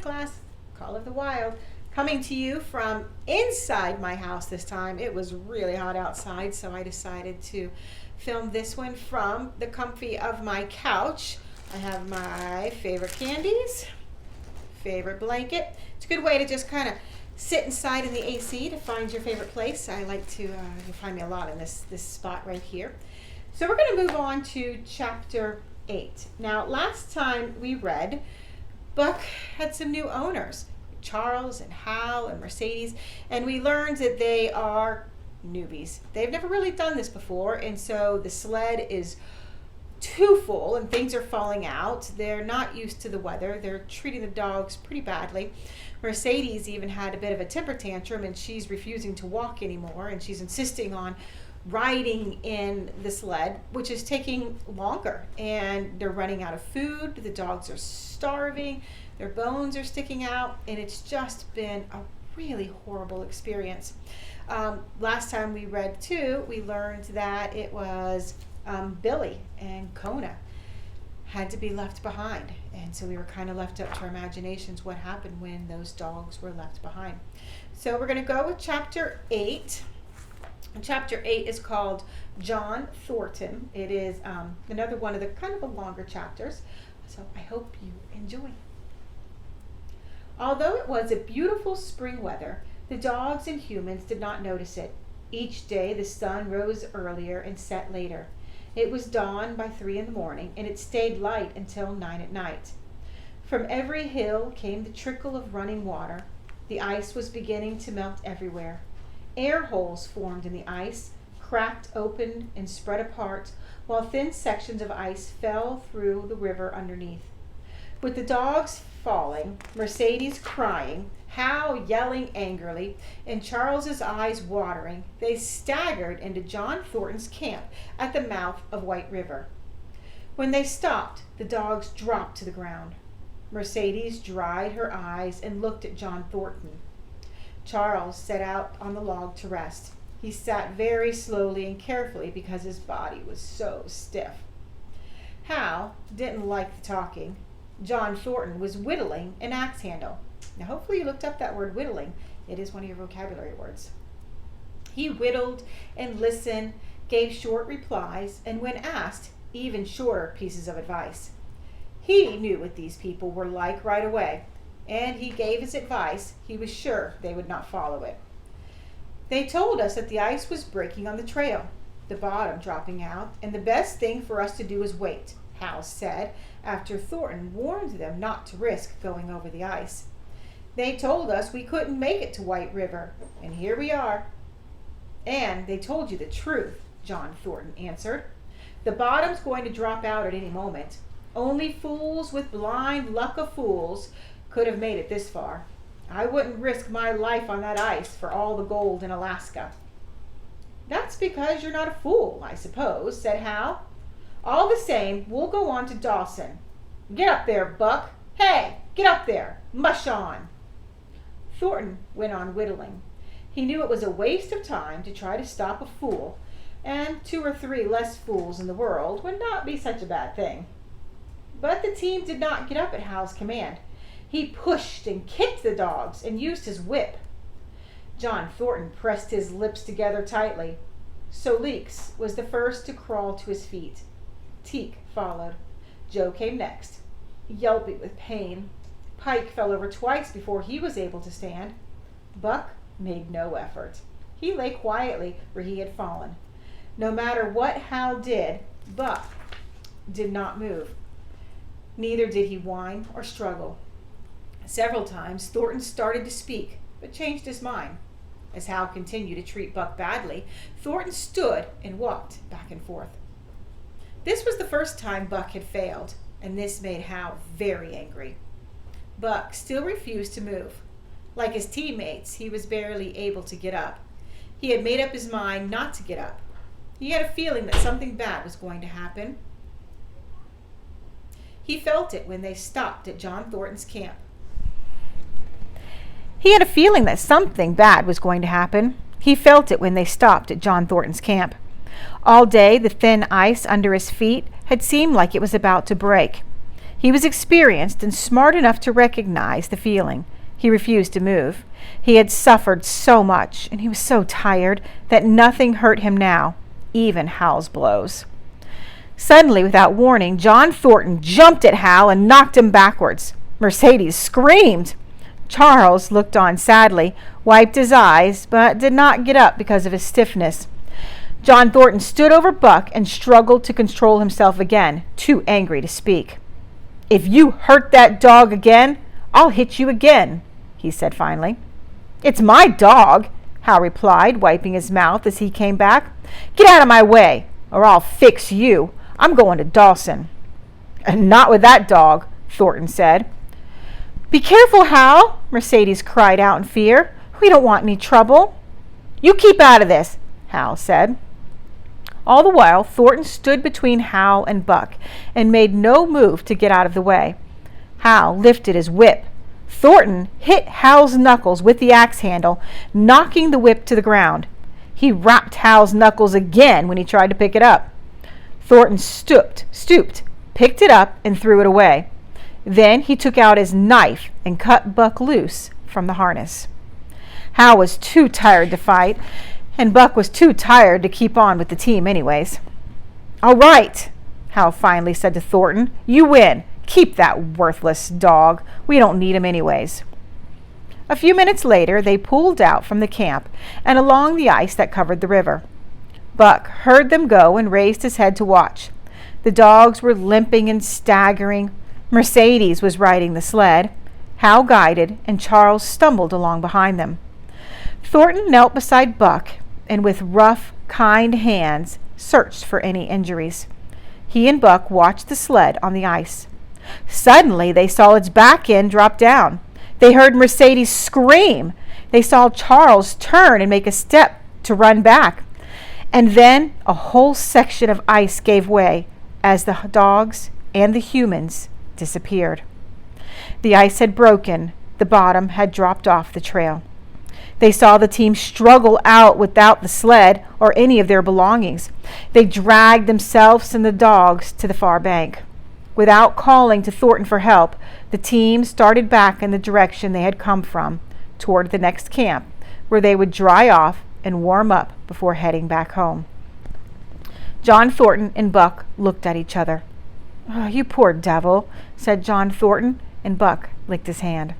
class, Call of the Wild, coming to you from inside my house this time. It was really hot outside, so I decided to film this one from the comfy of my couch. I have my favorite candies, favorite blanket. It's a good way to just kind of sit inside in the AC to find your favorite place. I like to, you'll find me a lot in this spot right here. So we're going to move on to chapter 8. Now, last time we read, Buck had some new owners, Charles and Hal and Mercedes, and we learned that they are newbies. They've never really done this before, and so the sled is too full and things are falling out. They're not used to the weather. They're treating the dogs pretty badly. Mercedes even had a bit of a temper tantrum, and she's refusing to walk anymore, and she's insisting on riding in the sled, which is taking longer, and they're running out of food. The dogs are starving, their bones are sticking out, and it's just been a really horrible experience. Last time we read too, we learned that it was Billy and Kona had to be left behind, and so we were kind of left up to our imaginations what happened when those dogs were left behind. So we're going to go with chapter 8. Chapter 8 is called John Thornton. It is another one of the kind of the longer chapters, so I hope you enjoy. Although it was a beautiful spring weather, the dogs and humans did not notice it. Each day the sun rose earlier and set later. It was dawn by 3 in the morning, and it stayed light until 9 at night. From every hill came the trickle of running water. The ice was beginning to melt everywhere. Air holes formed in the ice, cracked open and spread apart, while thin sections of ice fell through the river underneath. With the dogs falling, Mercedes crying, Hal yelling angrily, and Charles's eyes watering, they staggered into John Thornton's camp at the mouth of White River. When they stopped, the dogs dropped to the ground. Mercedes dried her eyes and looked at John Thornton. Charles set out on the log to rest. He sat very slowly and carefully because his body was so stiff. Hal didn't like the talking. John Thornton was whittling an axe handle. Now hopefully you looked up that word whittling. It is one of your vocabulary words. He whittled and listened, gave short replies, and when asked, even shorter pieces of advice. He knew what these people were like right away, and he gave his advice. He was sure they would not follow it. They told us that the ice was breaking on the trail, the bottom dropping out, and the best thing for us to do is wait, Hal said, after Thornton warned them not to risk going over the ice. They told us we couldn't make it to White River, and here we are. And they told you the truth, John Thornton answered. The bottom's going to drop out at any moment. Only fools with blind luck of fools could have made it this far. I wouldn't risk my life on that ice for all the gold in Alaska. That's because you're not a fool, I suppose, said Hal. All the same, we'll go on to Dawson. Get up there, Buck. Hey, get up there. Mush on. Thornton went on whittling. He knew it was a waste of time to try to stop a fool, and 2 or 3 less fools in the world would not be such a bad thing. But the team did not get up at Hal's command. He pushed and kicked the dogs and used his whip. John Thornton pressed his lips together tightly. Soleeks was the first to crawl to his feet. Teak followed. Joe came next, yelping with pain. Pike fell over twice before he was able to stand. Buck made no effort. He lay quietly where he had fallen. No matter what Hal did, Buck did not move. Neither did he whine or struggle. Several times Thornton started to speak, but changed his mind. As Hal continued to treat Buck badly, Thornton stood and walked back and forth. This was the first time Buck had failed, and this made Hal very angry. Buck still refused to move. Like his teammates, he was barely able to get up. He had made up his mind not to get up. He had a feeling that something bad was going to happen. He felt it when they stopped at John Thornton's camp. He had a feeling that something bad was going to happen. He felt it when they stopped at John Thornton's camp. All day, the thin ice under his feet had seemed like it was about to break. He was experienced and smart enough to recognize the feeling. He refused to move. He had suffered so much, and he was so tired that nothing hurt him now, even Hal's blows. Suddenly, without warning, John Thornton jumped at Hal and knocked him backwards. Mercedes screamed. Charles looked on sadly, wiped his eyes, but did not get up because of his stiffness. John Thornton stood over Buck and struggled to control himself again, too angry to speak. "If you hurt that dog again, I'll hit you again," he said finally. "It's my dog," Hal replied, wiping his mouth as he came back. "Get out of my way, or I'll fix you. I'm going to Dawson." "Not with that dog," Thornton said. "Be careful, Hal," Mercedes cried out in fear. "We don't want any trouble." "You keep out of this," Hal said. All the while, Thornton stood between Hal and Buck and made no move to get out of the way. Hal lifted his whip. Thornton hit Hal's knuckles with the axe handle, knocking the whip to the ground. He rapped Hal's knuckles again when he tried to pick it up. Thornton stooped, picked it up, and threw it away. Then he took out his knife and cut Buck loose from the harness. Hal was too tired to fight, and Buck was too tired to keep on with the team anyways. "All right," Hal finally said to Thornton. "You win. Keep that worthless dog. We don't need him anyways." A few minutes later, they pulled out from the camp and along the ice that covered the river. Buck heard them go and raised his head to watch. The dogs were limping and staggering. Mercedes was riding the sled. Hal guided, and Charles stumbled along behind them. Thornton knelt beside Buck and with rough, kind hands searched for any injuries. He and Buck watched the sled on the ice. Suddenly, they saw its back end drop down. They heard Mercedes scream. They saw Charles turn and make a step to run back. And then a whole section of ice gave way as the dogs and the humans disappeared. The ice had broken. The bottom had dropped off the trail. They saw the team struggle out without the sled or any of their belongings. They dragged themselves and the dogs to the far bank. Without calling to Thornton for help, the team started back in the direction they had come from, toward the next camp, where they would dry off and warm up before heading back home. John Thornton and Buck looked at each other. "Oh, you poor devil," said John Thornton, and Buck licked his hand.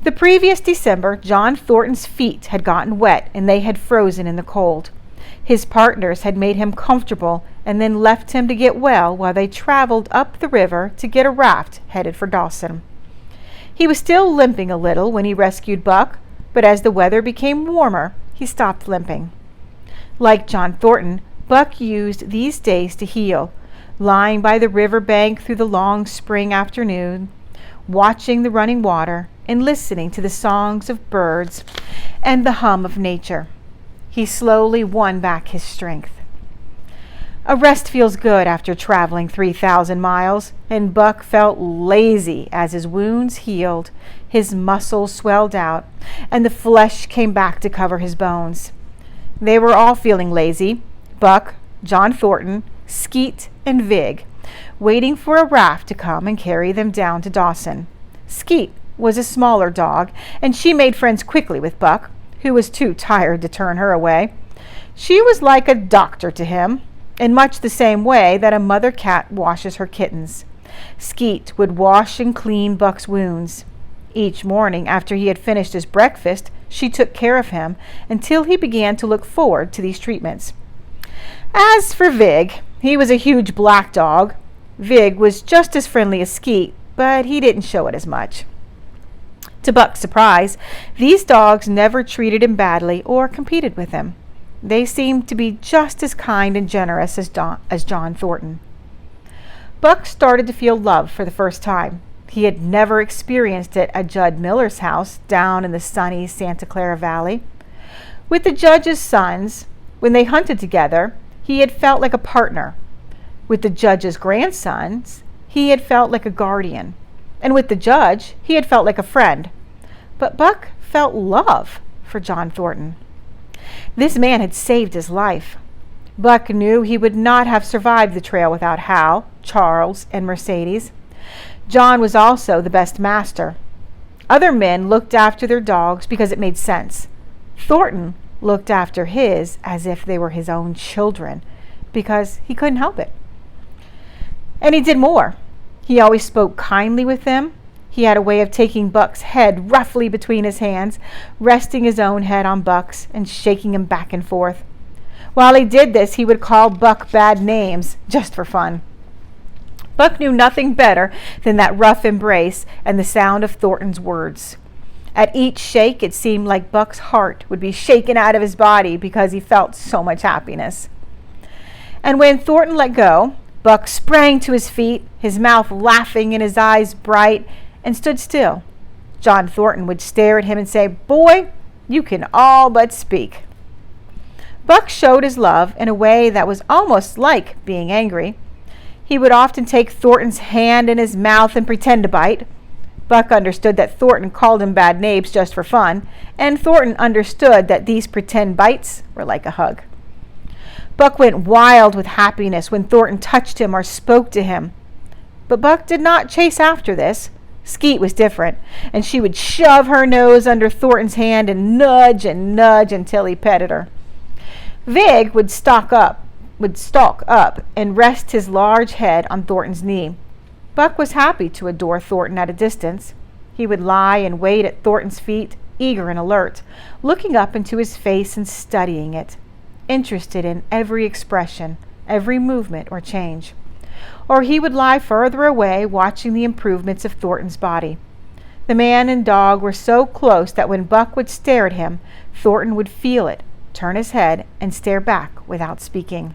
The previous December, John Thornton's feet had gotten wet and they had frozen in the cold. His partners had made him comfortable and then left him to get well while they traveled up the river to get a raft headed for Dawson. He was still limping a little when he rescued Buck, but as the weather became warmer, he stopped limping. Like John Thornton, Buck used these days to heal, lying by the river bank through the long spring afternoon, watching the running water and listening to the songs of birds and the hum of nature. He slowly won back his strength. A rest feels good after traveling 3,000 miles, and Buck felt lazy as his wounds healed, his muscles swelled out, and the flesh came back to cover his bones. They were all feeling lazy, Buck, John Thornton, Skeet, and Vig, waiting for a raft to come and carry them down to Dawson. Skeet was a smaller dog, and she made friends quickly with Buck, who was too tired to turn her away. She was like a doctor to him, in much the same way that a mother cat washes her kittens. Skeet would wash and clean Buck's wounds. Each morning after he had finished his breakfast, she took care of him until he began to look forward to these treatments. As for Vig, he was a huge black dog. Vig was just as friendly as Skeet, but he didn't show it as much. To Buck's surprise, these dogs never treated him badly or competed with him. They seemed to be just as kind and generous as John Thornton. Buck started to feel love for the first time. He had never experienced it at Judd Miller's house down in the sunny Santa Clara Valley. With the judge's sons, when they hunted together, he had felt like a partner. With the judge's grandsons, he had felt like a guardian. And with the judge, he had felt like a friend. But Buck felt love for John Thornton. This man had saved his life. Buck knew he would not have survived the trail without Hal, Charles, and Mercedes. John was also the best master. Other men looked after their dogs because it made sense. Thornton looked after his as if they were his own children, because he couldn't help it. And he did more. He always spoke kindly with them. He had a way of taking Buck's head roughly between his hands, resting his own head on Buck's and shaking him back and forth. While he did this, he would call Buck bad names just for fun. Buck knew nothing better than that rough embrace and the sound of Thornton's words. At each shake, it seemed like Buck's heart would be shaken out of his body because he felt so much happiness. And when Thornton let go, Buck sprang to his feet, his mouth laughing and his eyes bright, and stood still. John Thornton would stare at him and say, "Boy, you can all but speak." Buck showed his love in a way that was almost like being angry. He would often take Thornton's hand in his mouth and pretend to bite. Buck understood that Thornton called him bad names just for fun, and Thornton understood that these pretend bites were like a hug. Buck went wild with happiness when Thornton touched him or spoke to him. But Buck did not chase after this. Skeet was different, and she would shove her nose under Thornton's hand and nudge until he petted her. Vig would stalk up and rest his large head on Thornton's knee. Buck was happy to adore Thornton at a distance. He would lie and wait at Thornton's feet, eager and alert, looking up into his face and studying it, interested in every expression, every movement or change. Or he would lie further away, watching the improvements of Thornton's body. The man and dog were so close that when Buck would stare at him, Thornton would feel it, turn his head, and stare back without speaking.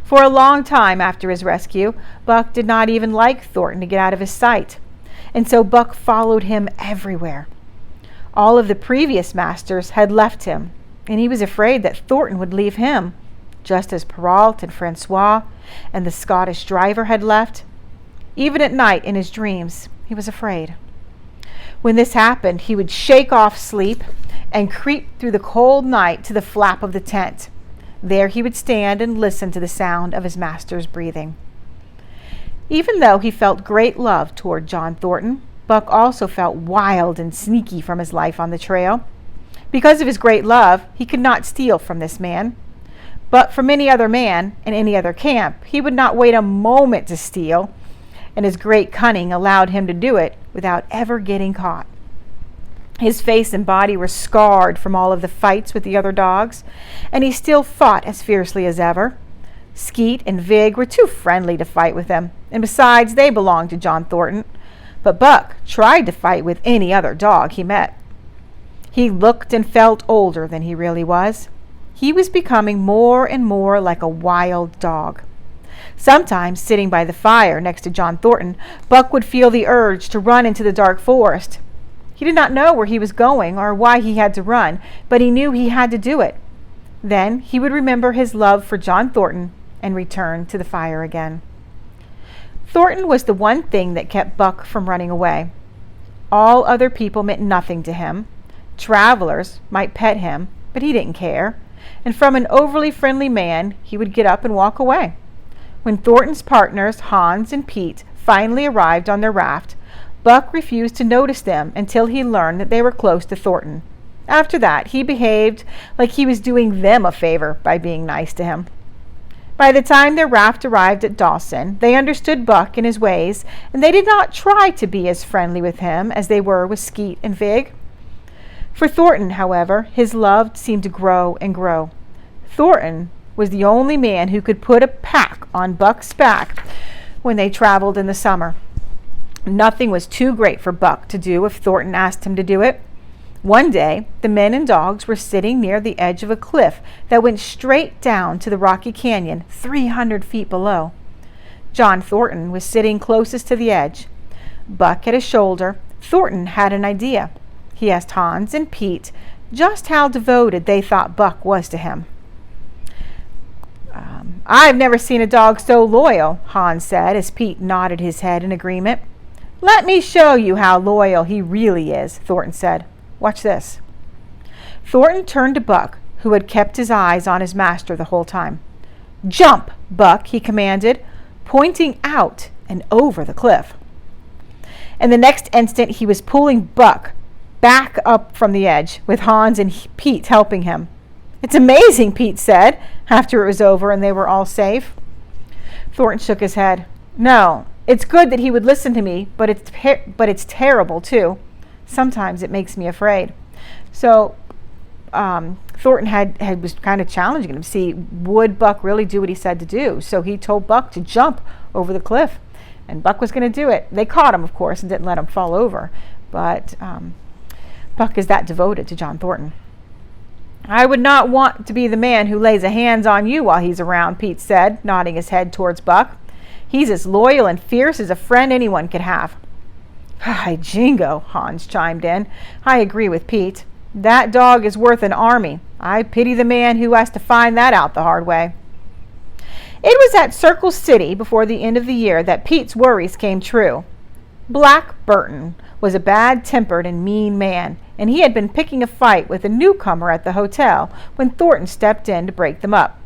For a long time after his rescue, Buck did not even like Thornton to get out of his sight, and so Buck followed him everywhere. All of the previous masters had left him, and he was afraid that Thornton would leave him, just as Perrault and Francois and the Scottish driver had left. Even at night in his dreams, he was afraid. When this happened, he would shake off sleep and creep through the cold night to the flap of the tent. There he would stand and listen to the sound of his master's breathing. Even though he felt great love toward John Thornton, Buck also felt wild and sneaky from his life on the trail. Because of his great love, he could not steal from this man. But from any other man in any other camp, he would not wait a moment to steal, and his great cunning allowed him to do it without ever getting caught. His face and body were scarred from all of the fights with the other dogs, and he still fought as fiercely as ever. Skeet and Vig were too friendly to fight with him, and besides, they belonged to John Thornton. But Buck tried to fight with any other dog he met. He looked and felt older than he really was. He was becoming more and more like a wild dog. Sometimes, sitting by the fire next to John Thornton, Buck would feel the urge to run into the dark forest. He did not know where he was going or why he had to run, but he knew he had to do it. Then he would remember his love for John Thornton and return to the fire again. Thornton was the one thing that kept Buck from running away. All other people meant nothing to him. Travelers might pet him, but he didn't care. And from an overly friendly man, he would get up and walk away. When Thornton's partners, Hans and Pete, finally arrived on their raft, Buck refused to notice them until he learned that they were close to Thornton. After that, he behaved like he was doing them a favor by being nice to him. By the time their raft arrived at Dawson, they understood Buck and his ways, and they did not try to be as friendly with him as they were with Skeet and Vig. For Thornton, however, his love seemed to grow and grow. Thornton was the only man who could put a pack on Buck's back when they traveled in the summer. Nothing was too great for Buck to do if Thornton asked him to do it. One day, the men and dogs were sitting near the edge of a cliff that went straight down to the rocky canyon 300 feet below. John Thornton was sitting closest to the edge. Buck at his shoulder, Thornton had an idea. He asked Hans and Pete just how devoted they thought Buck was to him. I've never seen a dog so loyal, Hans said as Pete nodded his head in agreement. Let me show you how loyal he really is, Thornton said. Watch this. Thornton turned to Buck, who had kept his eyes on his master the whole time. Jump, Buck, he commanded, pointing out and over the cliff. and the next instant he was pulling Buck back up from the edge, with Hans and Pete helping him. "It's amazing," Pete said, after it was over and they were all safe. Thornton shook his head. "No, it's good that he would listen to me, but it's terrible, too. Sometimes it makes me afraid." So Thornton was kind of challenging him to see, would Buck really do what he said to do? So he told Buck to jump over the cliff, and Buck was going to do it. They caught him, of course, and didn't let him fall over, but Buck is that devoted to John Thornton. "I would not want to be the man who lays a hands on you while he's around," Pete said, nodding his head towards Buck. "He's as loyal and fierce as a friend anyone could have." "Hi, Jingo," Hans chimed in. "I agree with Pete. That dog is worth an army. I pity the man who has to find that out the hard way." It was at Circle City before the end of the year that Pete's worries came true. Black Burton was a bad-tempered and mean man, and he had been picking a fight with a newcomer at the hotel when Thornton stepped in to break them up.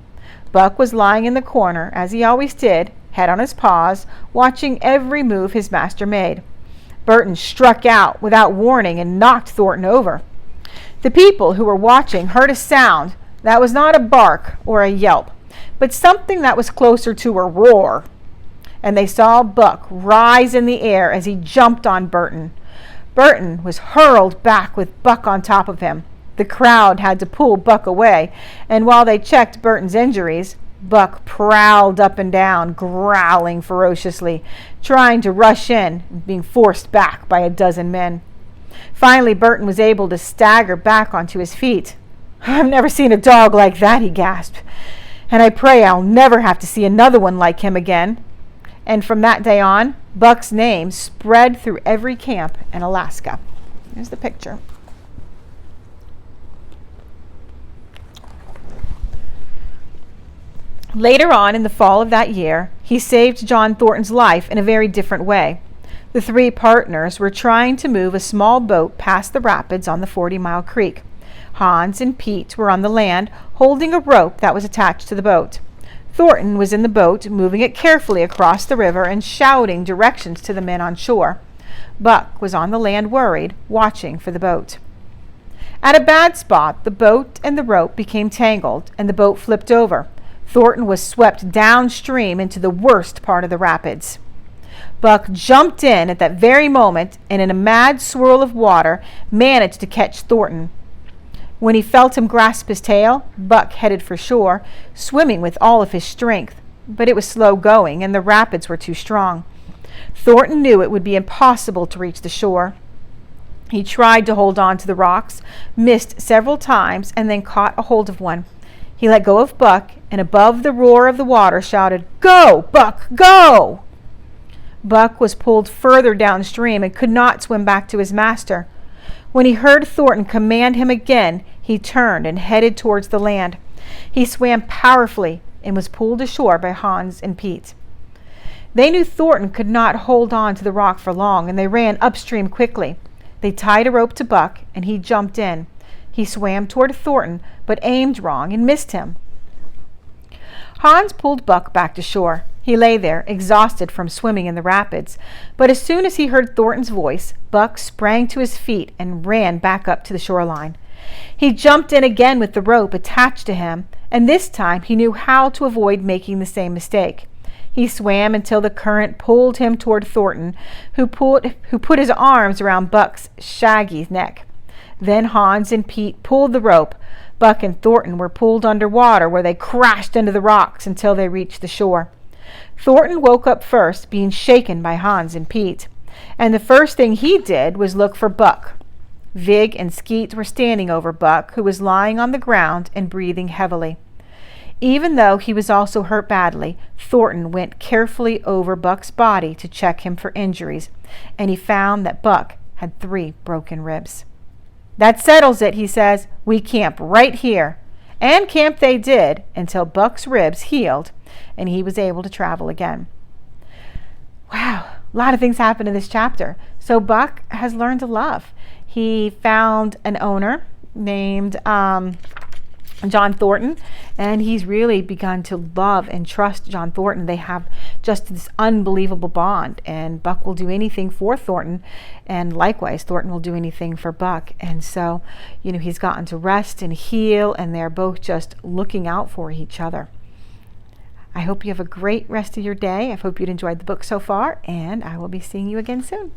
Buck was lying in the corner, as he always did, head on his paws, watching every move his master made. Burton struck out without warning and knocked Thornton over. The people who were watching heard a sound that was not a bark or a yelp, but something that was closer to a roar, and they saw Buck rise in the air as he jumped on Burton. Burton was hurled back with Buck on top of him. The crowd had to pull Buck away, and while they checked Burton's injuries, Buck prowled up and down, growling ferociously, trying to rush in, being forced back by a dozen men. Finally, Burton was able to stagger back onto his feet. "I've never seen a dog like that," he gasped, "and I pray I'll never have to see another one like him again." And from that day on, Buck's name spread through every camp in Alaska. Here's the picture. Later on in the fall of that year, he saved John Thornton's life in a very different way. The three partners were trying to move a small boat past the rapids on the 40-mile creek. Hans and Pete were on the land, holding a rope that was attached to the boat. Thornton was in the boat, moving it carefully across the river and shouting directions to the men on shore. Buck was on the land, worried, watching for the boat. At a bad spot, the boat and the rope became tangled, and the boat flipped over. Thornton was swept downstream into the worst part of the rapids. Buck jumped in at that very moment and, in a mad swirl of water, managed to catch Thornton. When he felt him grasp his tail, Buck headed for shore, swimming with all of his strength. But it was slow going, and the rapids were too strong. Thornton knew it would be impossible to reach the shore. He tried to hold on to the rocks, missed several times, and then caught a hold of one. He let go of Buck, and above the roar of the water shouted, "Go, Buck, go!" Buck was pulled further downstream and could not swim back to his master. When he heard Thornton command him again, he turned and headed towards the land. He swam powerfully and was pulled ashore by Hans and Pete. They knew Thornton could not hold on to the rock for long, and they ran upstream quickly. They tied a rope to Buck, and he jumped in. He swam toward Thornton, but aimed wrong and missed him. Hans pulled Buck back to shore. He lay there, exhausted from swimming in the rapids. But as soon as he heard Thornton's voice, Buck sprang to his feet and ran back up to the shoreline. He jumped in again with the rope attached to him, and this time he knew how to avoid making the same mistake. He swam until the current pulled him toward Thornton, who put his arms around Buck's shaggy neck. Then Hans and Pete pulled the rope. Buck and Thornton were pulled underwater, where they crashed into the rocks until they reached the shore. Thornton woke up first, being shaken by Hans and Pete, and the first thing he did was look for Buck. Vig and Skeet were standing over Buck, who was lying on the ground and breathing heavily. Even though he was also hurt badly, Thornton went carefully over Buck's body to check him for injuries, and he found that Buck had 3 broken ribs. "That settles it," he says. "We camp right here." And camp they did until Buck's ribs healed and he was able to travel again. Wow, a lot of things happen in this chapter. So Buck has learned to love. He found an owner named John Thornton, and he's really begun to love and trust John Thornton. They have just this unbelievable bond, and Buck will do anything for Thornton, and likewise Thornton will do anything for Buck. And so, he's gotten to rest and heal, and they're both just looking out for each other. I hope you have a great rest of your day. I hope you'd enjoyed the book so far, and I will be seeing you again soon.